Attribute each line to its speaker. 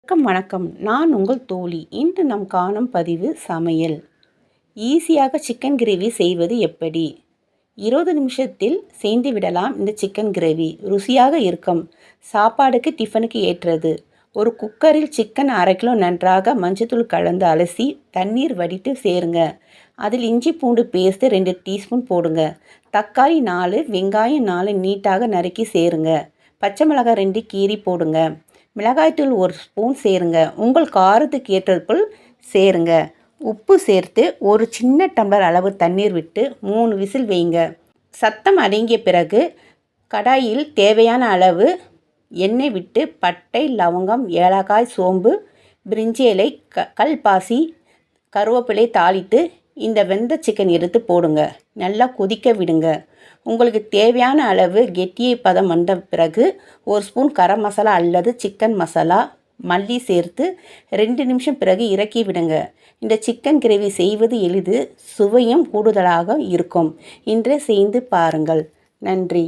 Speaker 1: வணக்கம். நான் உங்கள் தோழி. இன்று நாம் காணும் பதிவு சமையல். ஈஸியாக சிக்கன் கிரேவி செய்வது எப்படி? 20 நிமிஷத்தில் செய்து விடலாம். இந்த சிக்கன் கிரேவி ருசியாக இருக்கும். சாப்பாடுக்கு, டிஃபனுக்கு ஏற்றது. ஒரு குக்கரில் சிக்கன் 1/2 கிலோ நன்றாக மஞ்சத்தூள் கலந்து அலசி தண்ணீர் வடித்து சேருங்க. அதில் இஞ்சி பூண்டு பேஸ்ட்டு 2 டீஸ்பூன் போடுங்க. தக்காளி 4, வெங்காயம் 4 நீட்டாக நறுக்கி சேருங்க. பச்சை மிளகாய் 2 கீறி போடுங்க. மிளகாய்த்தூள் 1 ஸ்பூன் சேருங்க. உங்கள் காரத்துக்கு ஏற்றதுக்குள் சேருங்க. உப்பு சேர்த்து ஒரு சின்ன டம்ளர் அளவு தண்ணீர் விட்டு 3 விசில் வைங்க. சத்தம் அடங்கிய பிறகு கடாயில் தேவையான அளவு எண்ணெய் விட்டு பட்டை, லவங்கம், ஏலக்காய், சோம்பு, பிரிஞ்சி இலை, கல்பாசி, கருவேப்பிலை தாளித்து இந்த வெந்த சிக்கன் எடுத்து போடுங்க. நல்லா கொதிக்க விடுங்க. உங்களுக்கு தேவையான அளவு கெட்டியை பதம் வந்த பிறகு 1 ஸ்பூன் கரம் மசாலா அல்லது சிக்கன் மசாலா, மல்லி சேர்த்து 2 நிமிஷம் பிறகு இறக்கி விடுங்க. இந்த சிக்கன் கிரேவி செய்வது எளிது, சுவையும் கூடுதலாக இருக்கும். இன்றே செய்து பாருங்கள். நன்றி.